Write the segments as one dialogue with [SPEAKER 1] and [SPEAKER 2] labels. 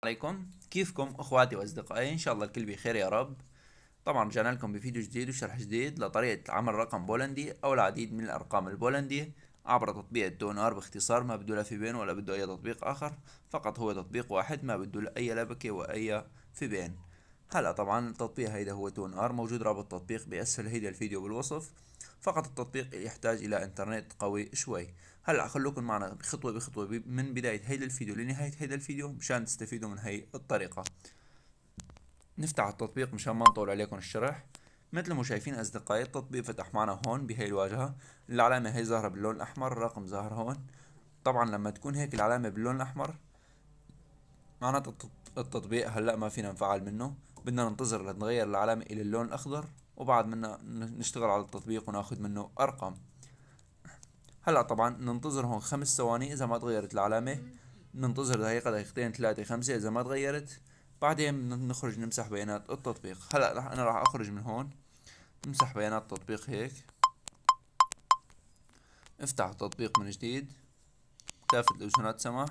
[SPEAKER 1] عليكم، كيفكم اخواتي واصدقائي؟ ان شاء الله الكل بخير يا رب. طبعا رجعنا لكم بفيديو جديد وشرح جديد لطريقة عمل رقم بولندي او العديد من الارقام البولندية عبر تطبيق التونار. باختصار ما بده لا في بين ولا بده اي تطبيق اخر، فقط هو تطبيق واحد ما بده اي لبكة واي في بين. هلا طبعا التطبيق هيدا هو تونار، موجود رابط التطبيق باسفل هيدا الفيديو بالوصف. فقط التطبيق يحتاج الى انترنت قوي شوي. هلا خلوكم معنا خطوة بخطوة من بداية هيدا الفيديو لنهاية هيدا الفيديو مشان تستفيدوا من هي الطريقة. نفتح التطبيق مشان ما نطول عليكم الشرح. مثل ما شايفين أصدقائي التطبيق فتح معنا هون بهي الواجهة. العلامة هي ظاهرة باللون الأحمر، الرقم ظاهر هون. طبعا لما تكون هيك العلامة باللون الأحمر معناته التطبيق هلأ ما فينا نفعل منه، بدنا ننتظر لتغير العلامة إلى اللون الأخضر وبعد منا نشتغل على التطبيق وناخد منه أرقام. هلأ طبعا ننتظر هون 5 ثواني إذا ما تغيرت العلامة، ننتظر دقيقة دقيقتين ثلاثة خمسة إذا ما تغيرت، بعدين نخرج نمسح بيانات التطبيق. هلا أنا راح أخرج من هون، نمسح بيانات التطبيق هيك. افتح التطبيق من جديد، كافة الإذونات سماح.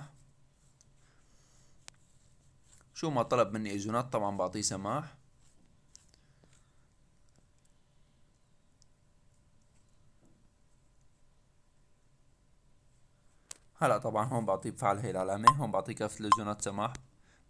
[SPEAKER 1] شو ما طلب مني إذونات طبعا بعطيه سماح. هلا طبعا هون بعطيه بفعل هي العلامة، هون بعطيه كافة الإذونات سماح.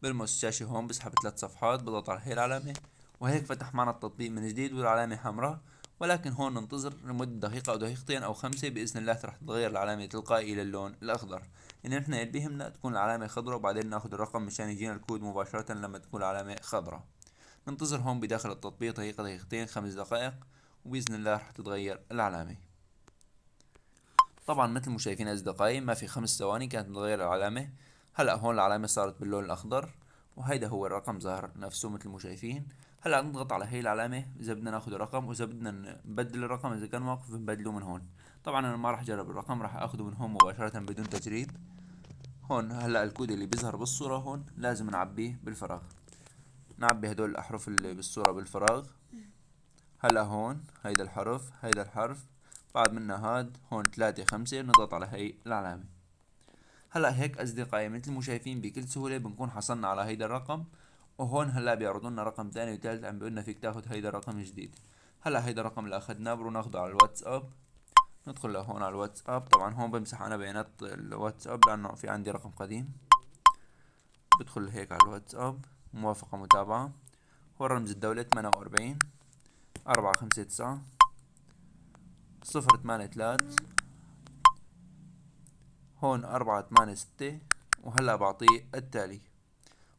[SPEAKER 1] بلمس الشاشة هون بسحب 3 صفحات، بضغط على هي العلامة وهيك فتح معنا التطبيق من جديد والعلامة حمراء. ولكن هون ننتظر لمدة دقيقة أو دقيقتين أو 5، بإذن الله رح تتغير العلامة تلقائي إلى اللون الأخضر. يعني نحن اللي بيهمنا تكون العلامة خضراء وبعدين ناخد الرقم مشان يجينا الكود مباشرة لما تكون العلامة خضراء. ننتظر هون بداخل التطبيق دقيقة دقيقتين 5 دقائق وبإذن الله رح تتغير العلامة. طبعا مثل ما شايفين أصدقائي ما في 5 ثواني كانت متغيرة العلامة. هلأ هون العلامة صارت باللون الأخضر وهيدا هو الرقم ظاهر نفسه مثل ما شايفين. هلأ نضغط على هي العلامة إذا بدنا ناخد الرقم، وإذا بدنا نبدل الرقم إذا كان واقف نبدله من هون. طبعا أنا ما راح أجرب الرقم، راح أخده من هون مباشرة بدون تجريب. هون هلأ الكود اللي بيظهر بالصورة هون لازم نعبيه بالفراغ، نعبي هدول الأحرف اللي بالصورة بالفراغ. هلا هون هيدا الحرف هيدا الحرف، بعد منا هاد هون 3 5 نضغط على هي العلامة. هلا هيك أصدقائي مثل ما شايفين بكل سهولة بنكون حصلنا على هيدا الرقم. وهون هلا بيعرضوا لنا رقم تاني وتالت عم بيقولنا فيك تاخد هيدا الرقم الجديد. هلا هيدا الرقم اللي أخدناه بروح ناخده على الواتساب. ندخل لهون على الواتساب، طبعا هون بمسح أنا بيانات الواتساب لأنه في عندي رقم قديم. بدخل هيك على الواتساب، موافقة متابعة. هون رمز الدولة 48 4 5 9 0 8 3. هون 4 8 6. وهلا بعطيه التالي.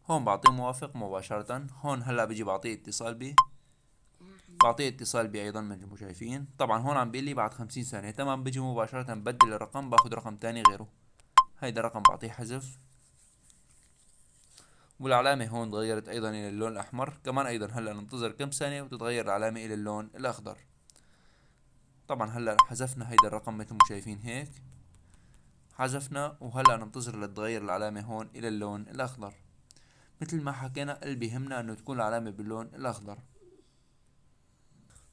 [SPEAKER 1] هون بعطيه موافق مباشرة. هون هلا بيجي بعطيه اتصال بي، بعطيه اتصال بي ايضا مثل ما شايفين. طبعا هون عم بيقول لي بعد 50 ثانية، تمام بيجي مباشرة بدل الرقم باخد رقم تاني غيره. هيدا الرقم بعطيه حذف. والعلامة هون تغيرت ايضا الى اللون الاحمر كمان ايضا. هلا ننتظر كم ثانية وتتغير العلامة الى اللون الاخضر. طبعا هلا حذفنا هيدا الرقم مثل ما شايفين هيك، حذفنا. وهلا ننتظر لتتغير العلامة هون الى اللون الاخضر. مثل ما حكينا اللي بيهمنا انه تكون العلامة باللون الاخضر.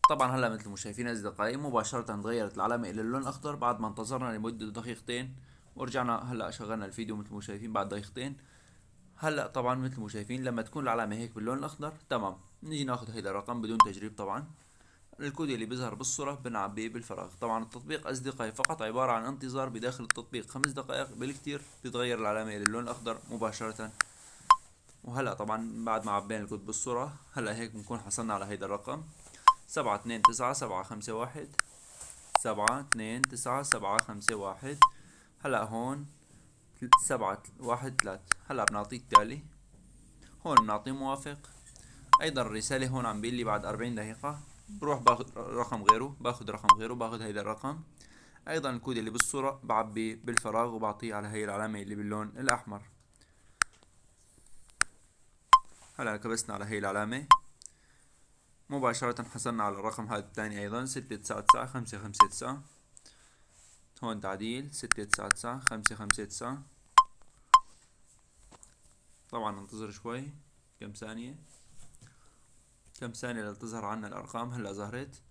[SPEAKER 1] طبعا هلا مثل ما شايفين اصدقائي مباشرة تغيرت العلامة الى اللون الاخضر بعد ما انتظرنا لمدة دقيقتين. ورجعنا هلا شغلنا الفيديو مثل ما شايفين بعد دقيقتين. هلا طبعا مثل ما شايفين لما تكون العلامة هيك باللون الاخضر تمام، نيجي ناخذ هيدا الرقم بدون تجريب. طبعا الكود اللي بيظهر بالصورة بنعبيه بالفراغ. طبعا التطبيق أصدقائي فقط عبارة عن انتظار بداخل التطبيق 5 دقائق بالكتير بتتغير العلامة إلى اللون الأخضر مباشرة. وهلا طبعا بعد ما عبينا الكود بالصورة هلا هيك بنكون حصلنا على هيدا الرقم 7 2 9 7 5 1. 7 2 9 7 5 1. هلا هون 7 1 3. هلا بنعطيه التالي. هون بنعطيه موافق. ايضا الرسالة هون عم بيقول لي بعد 40 دقيقة. بروح باخد رقم غيره، باخد رقم غيره، باخد هيدا الرقم. ايضا الكود اللي بالصورة بعبي بالفراغ وبعطيه على هي العلامة اللي باللون الاحمر. هلا كبسنا على هي العلامة مباشرة حصلنا على الرقم هذا الثاني ايضا 6 9 9 5 5 9. هون تعديل 6 9 9 5 5 9. طبعا ننتظر شوي كم ثانية، كم ثانية لتظهر عنا الأرقام. هلا ظهرت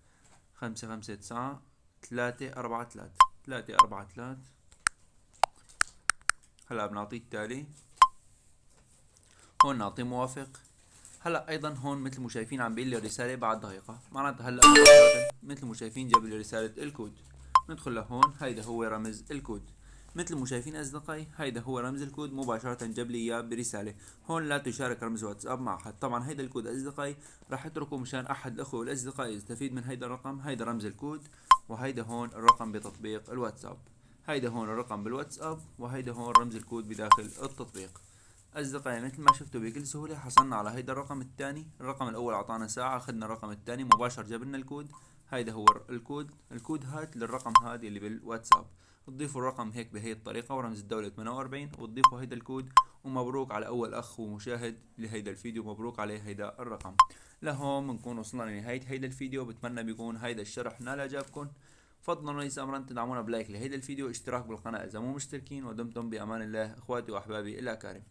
[SPEAKER 1] 5 5 9 3 4 3. 3 4 3. هلا بنعطيه التالي. هون نعطيه موافق. هلا ايضا هون مثل ما شايفين عم بيقول لي رساله بعد دقيقه، معناتها هلا مباشرة مثل ما شايفين جاب لي رساله الكود. ندخل لهون، هيدا هو رمز الكود. مثل ما شايفين اصدقائي هيدا هو رمز الكود، مباشره جاب لي اياه برساله. هون لا تشارك رمز واتساب مع احد. طبعا هيدا الكود اصدقائي راح اتركه مشان احد الاخوه والاصدقاء يستفيد من هيدا الرقم. هيدا رمز الكود، وهيدا هون الرقم بتطبيق الواتساب. هيدا هون الرقم بالواتساب، وهيدا هون رمز الكود بداخل التطبيق. أصدقائي مثل ما شفتوا بكل سهولة حصلنا على هيدا الرقم الثاني. الرقم الأول أعطانا ساعة، أخذنا الرقم الثاني مباشر جاب لنا الكود. هيدا هو الكود هات للرقم هذا اللي بالواتساب. تضيفوا الرقم هيك بهي الطريقة ورمز الدولة 48، وتضيفوا هيدا الكود. ومبروك على أول أخ ومشاهد لهيدا الفيديو، مبروك عليه هيدا الرقم. لهون بنكون وصلنا لنهاية هيدا الفيديو. بتمنى بيكون هيدا الشرح نال إعجابكم. فضلا وليس أمرا تدعمونا بلايك لهيدا الفيديو، اشتراك بالقناة إذا مو مشتركين، ودمتم بأمان الله إخواتي وأحبابي الأكارم.